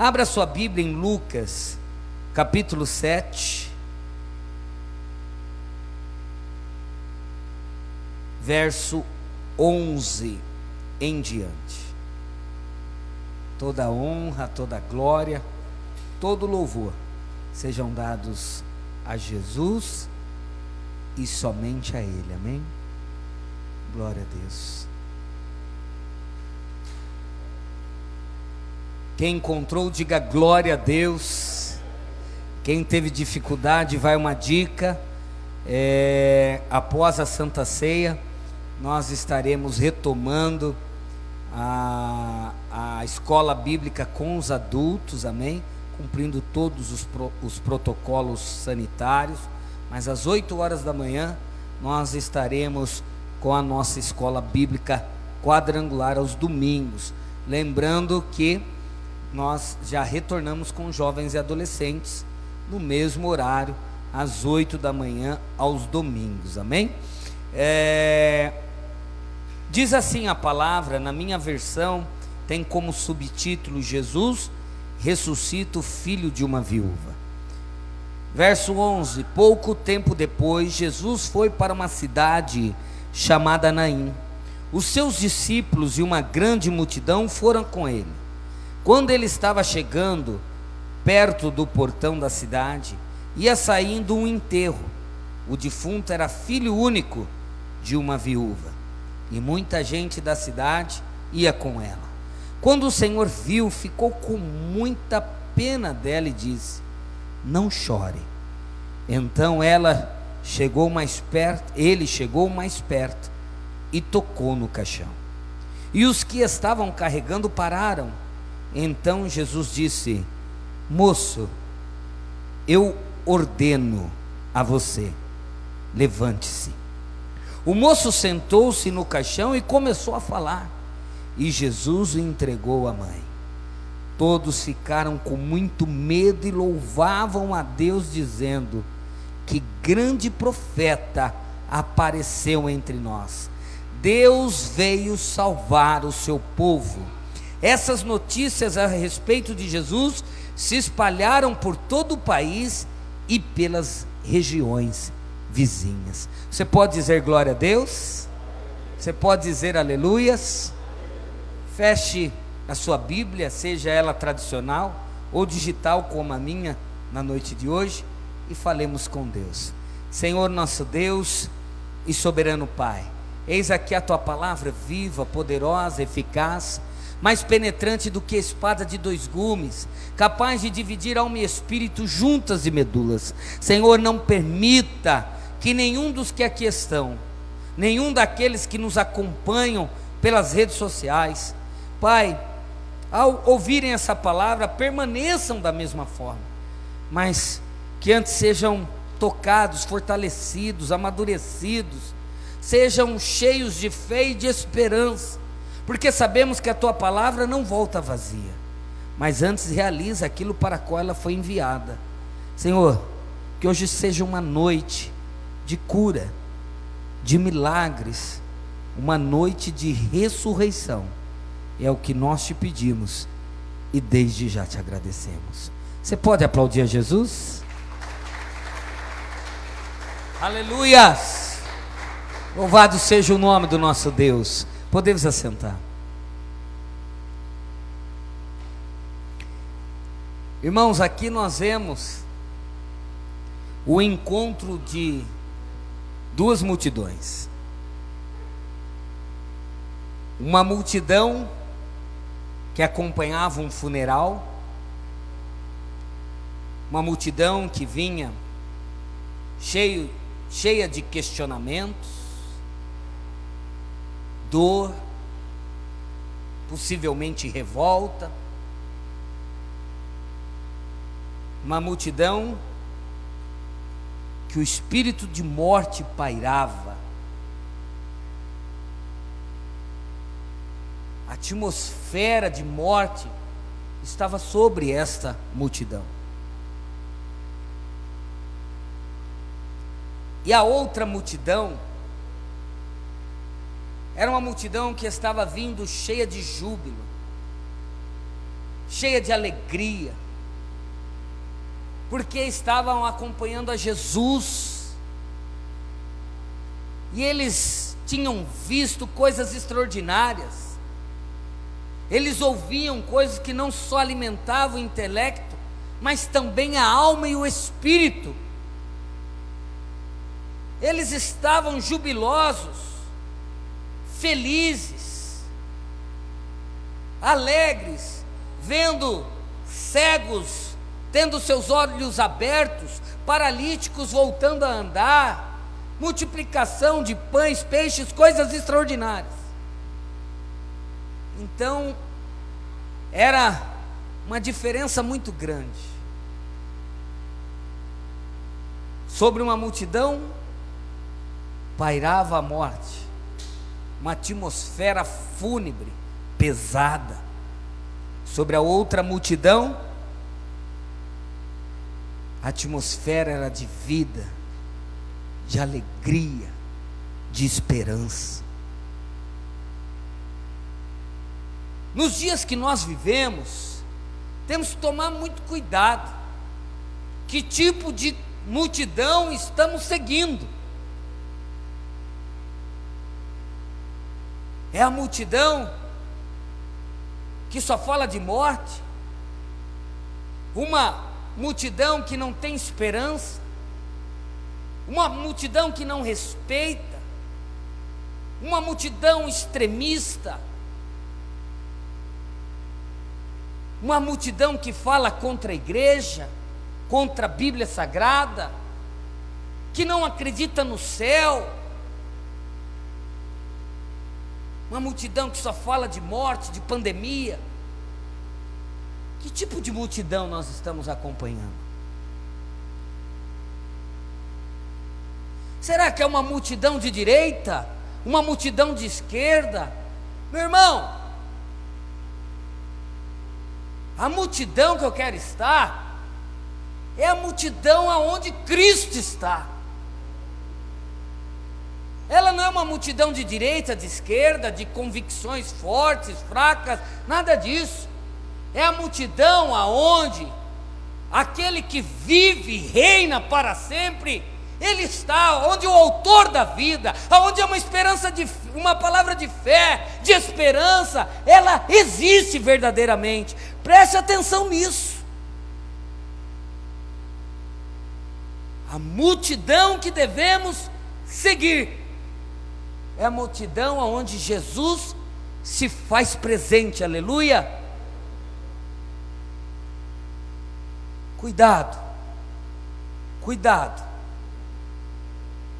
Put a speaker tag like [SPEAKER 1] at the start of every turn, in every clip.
[SPEAKER 1] Abra sua Bíblia em Lucas, capítulo 7, verso 11 em diante. Toda honra, toda glória, todo louvor sejam dados a Jesus e somente a Ele, amém? Glória a Deus. Quem encontrou, diga glória a Deus. Quem teve dificuldade, vai uma dica. Após a Santa Ceia, nós estaremos retomando a escola bíblica com os adultos, amém? Cumprindo todos os protocolos sanitários, mas às 8 horas da manhã nós estaremos com a nossa escola bíblica quadrangular aos domingos. Lembrando que nós já retornamos com jovens e adolescentes no mesmo horário, às 8 da manhã aos domingos, amém? Diz assim a palavra, na minha versão tem como subtítulo: Jesus ressuscita o filho de uma viúva. Verso 11: pouco tempo depois, Jesus foi para uma cidade chamada Naim. Os seus discípulos e uma grande multidão foram com ele. Quando ele estava chegando perto do portão da cidade, ia saindo um enterro. O defunto era filho único de uma viúva, e muita gente da cidade ia com ela. Quando o Senhor viu, ficou com muita pena dela e disse: não chore. Então ele chegou mais perto e tocou no caixão. E os que estavam carregando pararam. Então Jesus disse: moço, eu ordeno a você, levante-se. O moço sentou-se no caixão e começou a falar, e Jesus o entregou à mãe. Todos ficaram com muito medo e louvavam a Deus, dizendo: que grande profeta apareceu entre nós. Deus veio salvar o seu povo. Essas notícias a respeito de Jesus se espalharam por todo o país e pelas regiões vizinhas. Você pode dizer glória a Deus? Você pode dizer aleluias? Feche a sua Bíblia, seja ela tradicional ou digital como a minha na noite de hoje, e falemos com Deus. Senhor nosso Deus e soberano Pai, eis aqui a tua palavra viva, poderosa, eficaz, mais penetrante do que a espada de 2 gumes, capaz de dividir alma e espírito, juntas e medulas. Senhor, não permita que nenhum dos que aqui estão, nenhum daqueles que nos acompanham pelas redes sociais, Pai, ao ouvirem essa palavra, permaneçam da mesma forma, mas que antes sejam tocados, fortalecidos, amadurecidos, sejam cheios de fé e de esperança, porque sabemos que a tua palavra não volta vazia, mas antes realiza aquilo para o qual ela foi enviada. Senhor, que hoje seja uma noite de cura, de milagres, uma noite de ressurreição. É o que nós te pedimos e desde já te agradecemos. Você pode aplaudir a Jesus? Aleluias! Louvado seja o nome do nosso Deus. Podemos assentar. Irmãos, aqui nós vemos o encontro de 2 multidões. Uma multidão que acompanhava um funeral, uma multidão que vinha cheia de questionamentos, dor, possivelmente revolta, uma multidão que o espírito de morte pairava, a atmosfera de morte estava sobre esta multidão. E a outra multidão era uma multidão que estava vindo cheia de júbilo, cheia de alegria, porque estavam acompanhando a Jesus, e eles tinham visto coisas extraordinárias, eles ouviam coisas que não só alimentavam o intelecto, mas também a alma e o espírito. Eles estavam jubilosos, felizes, alegres, vendo cegos tendo seus olhos abertos, paralíticos voltando a andar, multiplicação de pães, peixes, coisas extraordinárias. Então, era uma diferença muito grande. Sobre uma multidão pairava a morte, uma atmosfera fúnebre, pesada. Sobre a outra multidão, a atmosfera era de vida, de alegria, de esperança. Nos dias que nós vivemos, temos que tomar muito cuidado. Que tipo de multidão estamos seguindo? É a multidão que só fala de morte? Uma multidão que não tem esperança? Uma multidão que não respeita? Uma multidão extremista? Uma multidão que fala contra a igreja, contra a Bíblia Sagrada, que não acredita no céu? Uma multidão que só fala de morte, de pandemia? Que tipo de multidão nós estamos acompanhando? Será que é uma multidão de direita? Uma multidão de esquerda? Meu irmão, a multidão que eu quero estar é a multidão aonde Cristo está. Ela não é uma multidão de direita, de esquerda, de convicções fortes, fracas, nada disso. É a multidão aonde aquele que vive e reina para sempre, Ele está, onde o autor da vida, aonde é uma esperança uma palavra de fé, de esperança, ela existe verdadeiramente. Preste atenção nisso. A multidão que devemos seguir é a multidão aonde Jesus se faz presente, aleluia. Cuidado, cuidado.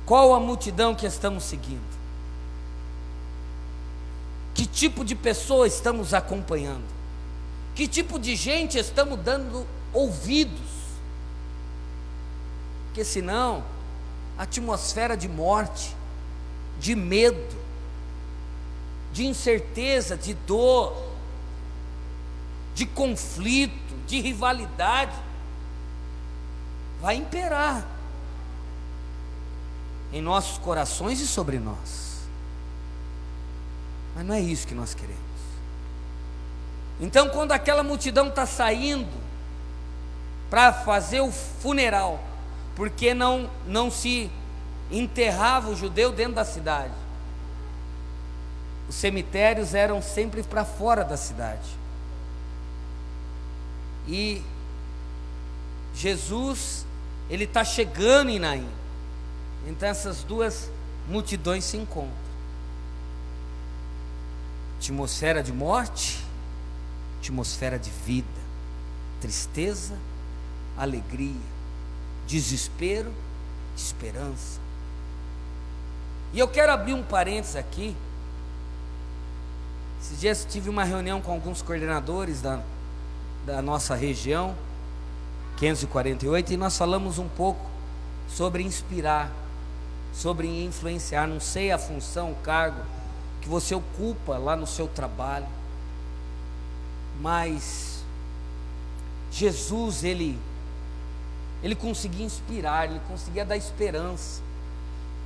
[SPEAKER 1] Qual a multidão que estamos seguindo? Que tipo de pessoa estamos acompanhando? Que tipo de gente estamos dando ouvidos? Porque senão, a atmosfera de morte, de medo, de incerteza, de dor, de conflito, de rivalidade, vai imperar em nossos corações e sobre nós. Mas não é isso que nós queremos. Então, quando aquela multidão está saindo para fazer o funeral, porque não se enterrava o judeu dentro da cidade, os cemitérios eram sempre para fora da cidade, e Jesus, Ele está chegando em Naim. Então essas duas multidões se encontram. Atmosfera de morte, atmosfera de vida, tristeza, alegria, desespero, esperança. E eu quero abrir um parênteses aqui. Esses dias tive uma reunião com alguns coordenadores da nossa região 548, e nós falamos um pouco sobre inspirar, sobre influenciar. Não sei a função, o cargo que você ocupa lá no seu trabalho, mas Jesus, ele conseguia inspirar, Ele conseguia dar esperança.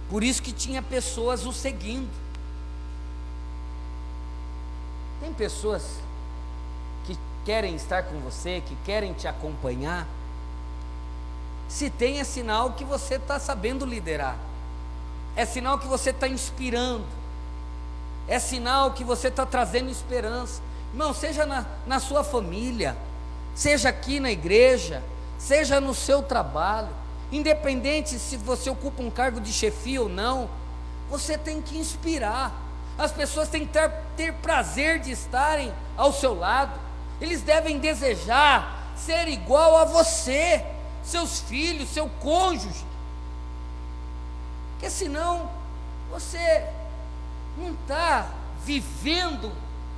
[SPEAKER 1] Por isso que tinha pessoas o seguindo. Tem pessoas que querem estar com você, que querem te acompanhar. Se tem, é sinal que você está sabendo liderar, é sinal que você está inspirando, é sinal que você está trazendo esperança. Irmão, seja na sua família, seja aqui na igreja, seja no seu trabalho, independente se você ocupa um cargo de chefia ou não, você tem que inspirar. As pessoas têm que ter prazer de estarem ao seu lado, eles devem desejar ser igual a você, seus filhos, seu cônjuge, porque senão você não está vivendo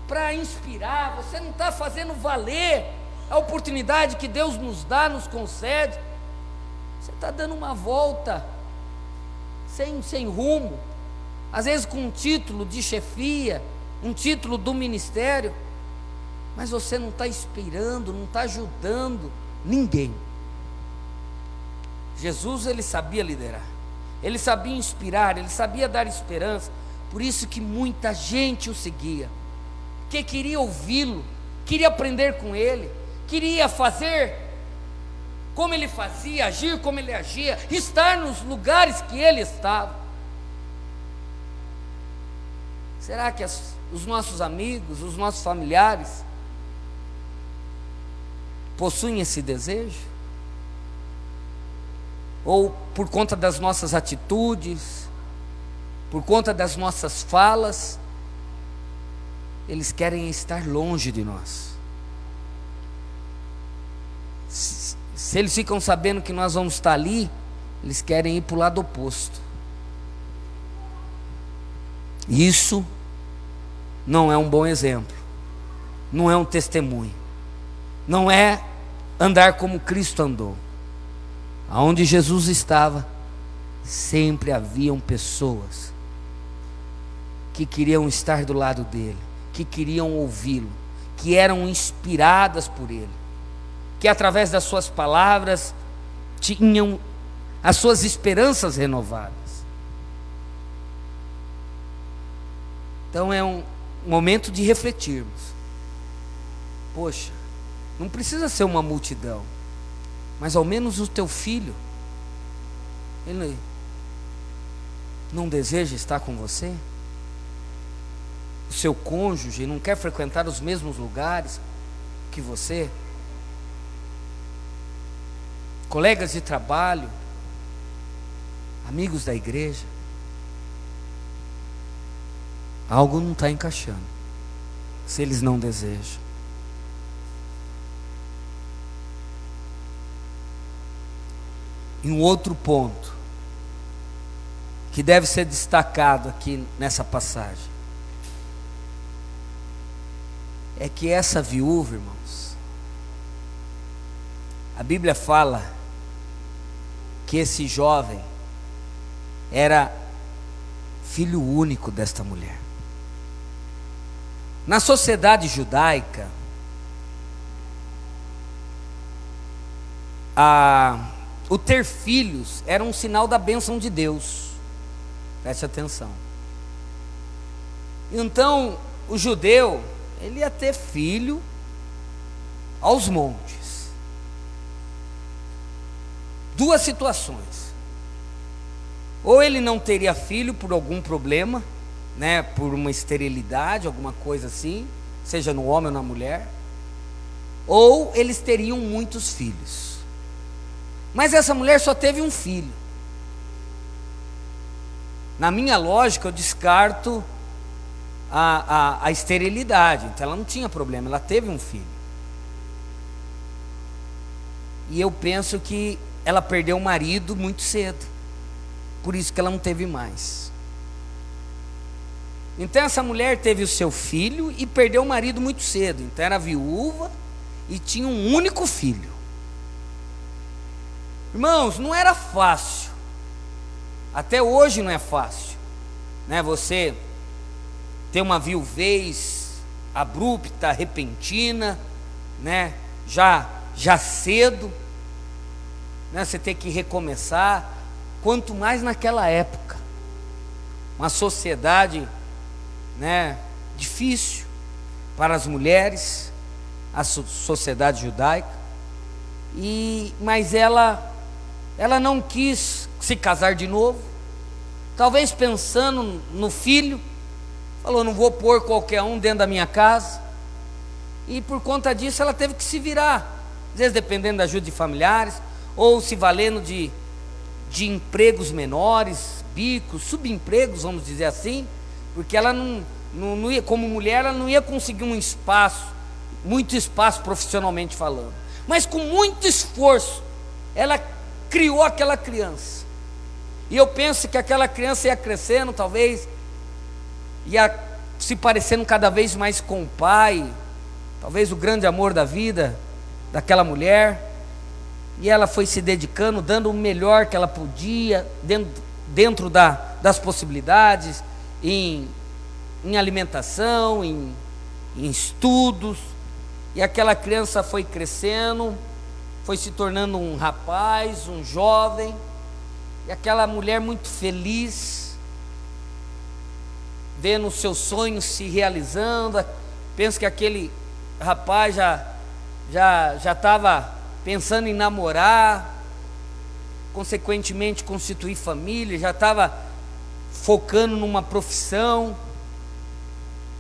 [SPEAKER 1] para inspirar, você não está fazendo valer a oportunidade que Deus nos dá, nos concede. Você está dando uma volta sem rumo, às vezes com um título de chefia, um título do ministério, mas você não está inspirando, não está ajudando ninguém. Jesus, ele sabia liderar, ele sabia inspirar, ele sabia dar esperança. Por isso que muita gente o seguia, que queria ouvi-lo, queria aprender com ele, queria fazer como ele fazia, agir como ele agia, estar nos lugares que ele estava. Será que os nossos amigos, os nossos familiares possuem esse desejo? Ou por conta das nossas atitudes, por conta das nossas falas, eles querem estar longe de nós? Se eles ficam sabendo que nós vamos estar ali, eles querem ir para o lado oposto. Isso não é um bom exemplo, não é um testemunho, não é andar como Cristo andou. Aonde Jesus estava, sempre haviam pessoas que queriam estar do lado dele, que queriam ouvi-lo, que eram inspiradas por ele, que através das suas palavras tinham as suas esperanças renovadas. Então é um momento de refletirmos. Poxa, não precisa ser uma multidão, mas ao menos o teu filho, ele não deseja estar com você? O seu cônjuge não quer frequentar os mesmos lugares que você? Colegas de trabalho, amigos da igreja? Algo não está encaixando, se eles não desejam. E um outro ponto que deve ser destacado aqui nessa passagem é que essa viúva, irmãos, a Bíblia fala que esse jovem era filho único desta mulher. Na sociedade judaica, o ter filhos era um sinal da bênção de Deus. Preste atenção. Então, o judeu, ele ia ter filho aos montes. Duas situações: ou ele não teria filho por algum problema, né, por uma esterilidade, alguma coisa assim, seja no homem ou na mulher, ou eles teriam muitos filhos. Mas essa mulher só teve um filho. Na minha lógica, eu descarto a esterilidade. Então ela não tinha problema, ela teve um filho. E eu penso que ela perdeu o marido muito cedo, por isso que ela não teve mais. Então essa mulher teve o seu filho e perdeu o marido muito cedo. Então era viúva e tinha um único filho. Irmãos, não era fácil. Até hoje não é fácil, né? Você ter uma viuvez abrupta, repentina, né? Já cedo, né? Você ter que recomeçar. Quanto mais naquela época, uma sociedade, né, difícil para as mulheres, a sociedade judaica, mas ela não quis se casar de novo, talvez pensando no filho, falou: não vou pôr qualquer um dentro da minha casa, e por conta disso ela teve que se virar, às vezes dependendo da ajuda de familiares, ou se valendo de empregos menores, bicos, subempregos, vamos dizer assim, porque ela não ia, como mulher, ela não ia conseguir muito espaço profissionalmente falando, mas com muito esforço, ela criou aquela criança, e eu penso que aquela criança ia crescendo, talvez, ia se parecendo cada vez mais com o pai, talvez o grande amor da vida daquela mulher, e ela foi se dedicando, dando o melhor que ela podia, dentro das possibilidades, em alimentação, em estudos, e aquela criança foi crescendo, foi se tornando um rapaz, um jovem, e aquela mulher muito feliz, vendo os seus sonhos se realizando. Penso que aquele rapaz já estava pensando em namorar, consequentemente constituir família, já estava focando numa profissão,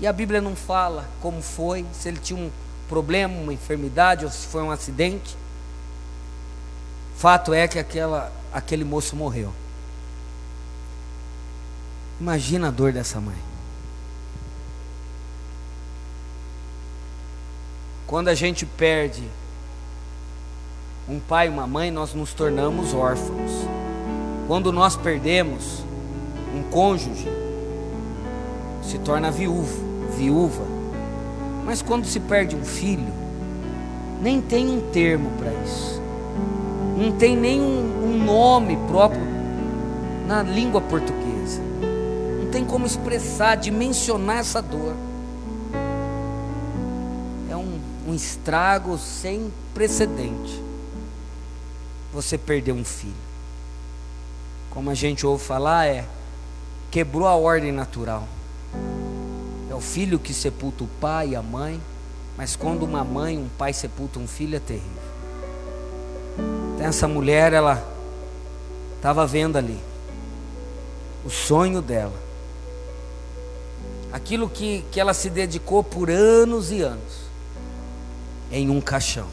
[SPEAKER 1] e a Bíblia não fala como foi, se ele tinha um problema, uma enfermidade, ou se foi um acidente. Fato é que aquele moço morreu. Imagina a dor dessa mãe. Quando a gente perde um pai e uma mãe, nós nos tornamos órfãos. Quando nós perdemos um cônjuge, se torna viúva. Mas quando se perde um filho, nem tem um termo para isso, não tem nem um nome próprio na língua portuguesa, não tem como expressar, dimensionar essa dor. É um estrago sem precedente você perder um filho. Como a gente ouve falar, quebrou a ordem natural. É o filho que sepulta o pai e a mãe, mas quando uma mãe, um pai sepulta um filho, é terrível. Então essa mulher, ela estava vendo ali o sonho dela, aquilo que ela se dedicou por anos e anos, em um caixão.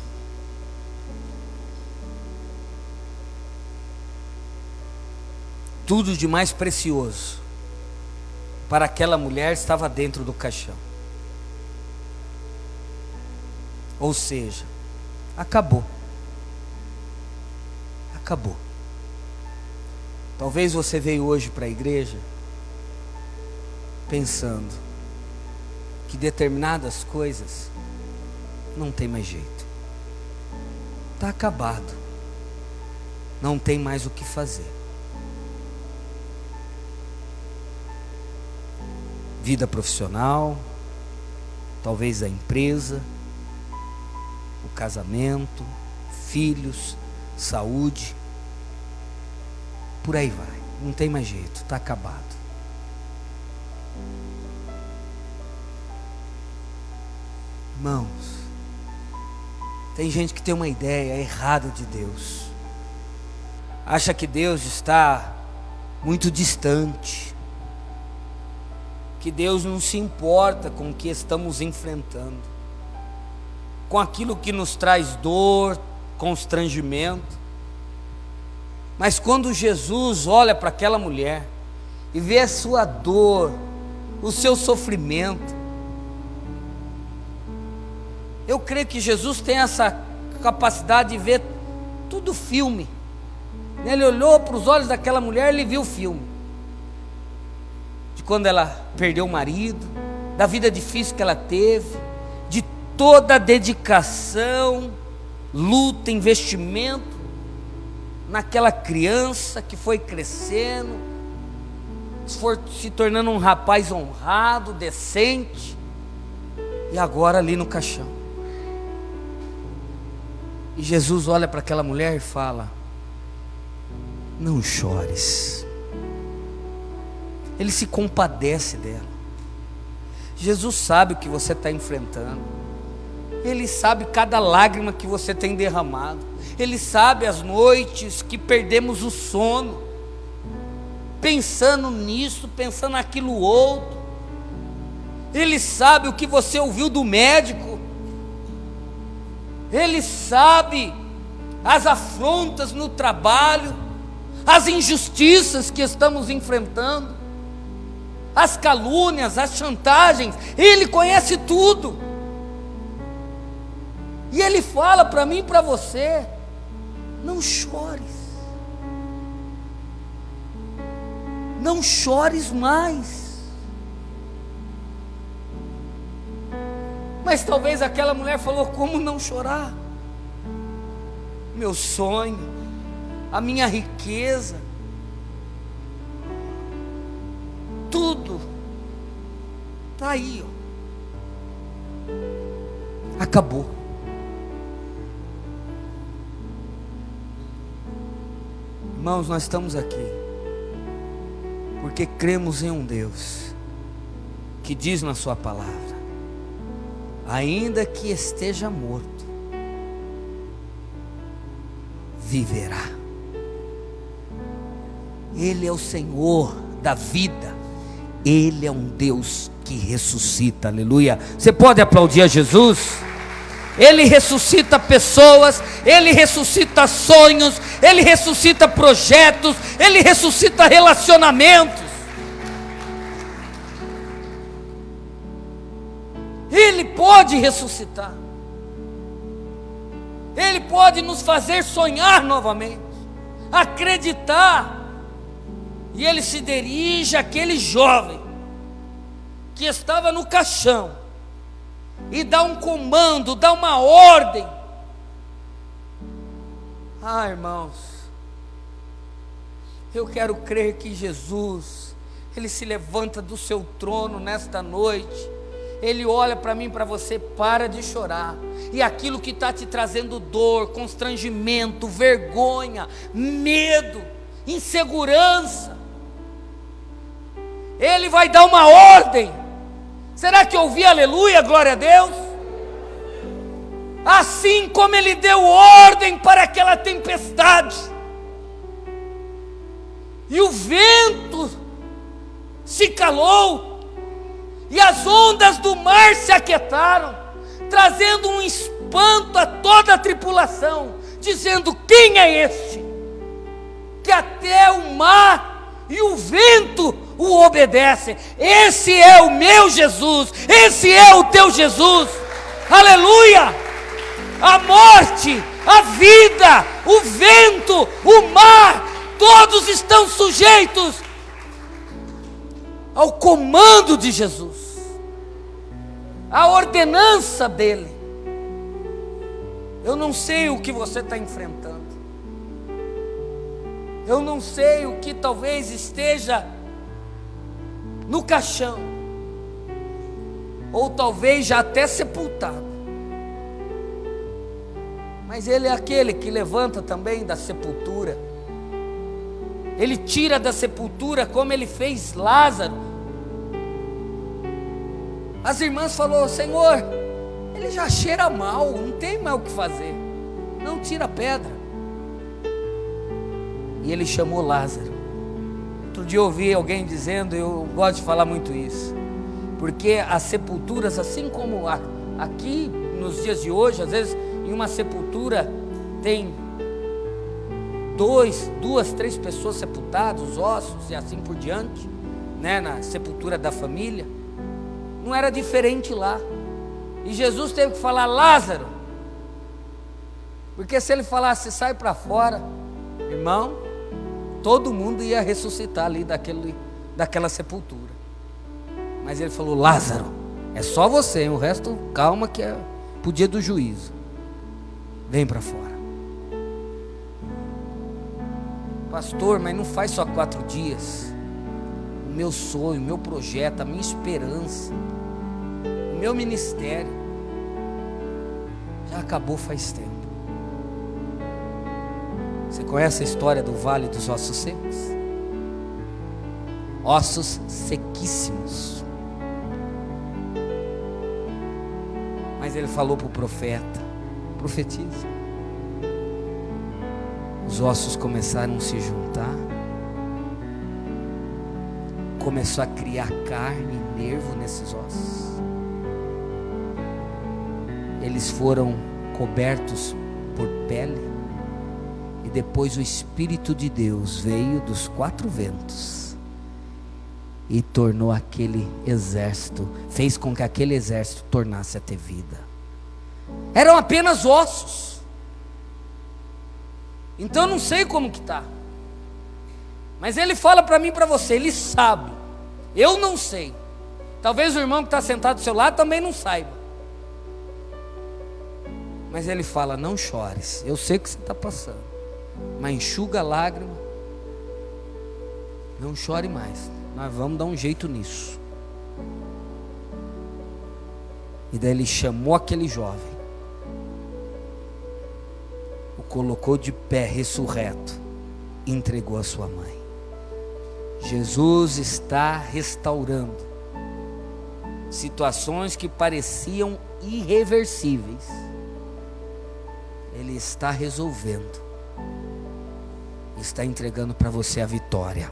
[SPEAKER 1] Tudo de mais precioso para aquela mulher estava dentro do caixão. Ou seja, acabou. Talvez você veio hoje para a igreja pensando que determinadas coisas não tem mais jeito, está acabado, não tem mais o que fazer. Vida profissional, talvez a empresa, o casamento, filhos, saúde, por aí vai, não tem mais jeito, está acabado. Irmãos, tem gente que tem uma ideia errada de Deus, acha que Deus está muito distante, que Deus não se importa com o que estamos enfrentando, com aquilo que nos traz dor, constrangimento. Mas quando Jesus olha para aquela mulher e vê a sua dor, o seu sofrimento, eu creio que Jesus tem essa capacidade de ver tudo filme. Ele olhou para os olhos daquela mulher, ele viu o filme de quando ela perdeu o marido, da vida difícil que ela teve, de toda a dedicação, luta, investimento naquela criança que foi crescendo, se tornando um rapaz honrado, decente, e agora ali no caixão. E Jesus olha para aquela mulher e fala: não chores. Ele se compadece dela. Jesus sabe o que você está enfrentando. Ele sabe cada lágrima que você tem derramado. Ele sabe as noites que perdemos o sono, pensando nisso, pensando naquilo outro. Ele sabe o que você ouviu do médico. Ele sabe as afrontas no trabalho, as injustiças que estamos enfrentando, as calúnias, as chantagens. Ele conhece tudo. E Ele fala para mim e para você: não chores, não chores mais. Mas talvez aquela mulher falou: como não chorar? Meu sonho, a minha riqueza, tudo está aí, ó. Acabou. Irmãos, nós estamos aqui porque cremos em um Deus que diz na sua palavra: ainda que esteja morto, viverá. Ele é o Senhor da vida. Ele é um Deus que ressuscita, aleluia. Você pode aplaudir a Jesus? Ele ressuscita pessoas, Ele ressuscita sonhos, Ele ressuscita projetos, Ele ressuscita relacionamentos. Ele pode ressuscitar. Ele pode nos fazer sonhar novamente, acreditar. E Ele se dirige àquele jovem que estava no caixão e dá um comando, dá uma ordem. Ah, irmãos, eu quero crer que Jesus, Ele se levanta do seu trono nesta noite. Ele olha para mim, para você: para de chorar. E aquilo que está te trazendo dor, constrangimento, vergonha, medo, insegurança, Ele vai dar uma ordem. Será que eu ouvi aleluia, glória a Deus? Assim como Ele deu ordem para aquela tempestade, e o vento se calou, e as ondas do mar se aquietaram, trazendo um espanto a toda a tripulação, dizendo: quem é este, que até o mar e o vento o obedecem? Esse é o meu Jesus, esse é o teu Jesus, aleluia! A morte, a vida, o vento, o mar, todos estão sujeitos ao comando de Jesus, a ordenança dele. Eu não sei o que você está enfrentando, eu não sei o que talvez esteja no caixão, ou talvez já até sepultado, mas Ele é aquele que levanta também da sepultura. Ele tira da sepultura, como Ele fez Lázaro. As irmãs falaram: Senhor, ele já cheira mal, não tem mais o que fazer, não, tira a pedra. E Ele chamou Lázaro. Outro dia eu ouvi alguém dizendo, eu gosto de falar muito isso, porque as sepulturas, assim como aqui nos dias de hoje, às vezes em uma sepultura tem duas, três pessoas sepultadas, os ossos e assim por diante, né, na sepultura da família. Não era diferente lá. E Jesus teve que falar: Lázaro, porque se Ele falasse sai para fora, irmão, todo mundo ia ressuscitar ali daquela sepultura. Mas Ele falou: Lázaro, é só você, o resto calma, que é pro dia do juízo, vem para fora. Pastor, mas não faz só 4 dias. O meu sonho, o meu projeto, a minha esperança, o meu ministério já acabou faz tempo. Você conhece a história do Vale dos Ossos Secos? Ossos sequíssimos. Mas Mas ele falou para o profeta: profetiza. Os ossos começaram a se juntar, começou a criar carne e nervo nesses ossos. Eles foram cobertos por pele, e depois o Espírito de Deus veio dos 4 ventos e tornou aquele exército, fez com que aquele exército tornasse a ter vida. Eram apenas ossos. Então eu não sei como que está, mas ele fala para mim e para você, ele sabe. Eu não sei. Talvez o irmão que está sentado do seu lado também não saiba, mas ele fala: não chores, eu sei o que você está passando, mas enxuga a lágrima, não chore mais, nós vamos dar um jeito nisso. E daí ele chamou aquele jovem, o colocou de pé ressurreto e entregou a sua mãe. Jesus está restaurando situações que pareciam irreversíveis. Ele está resolvendo, está entregando para você a vitória.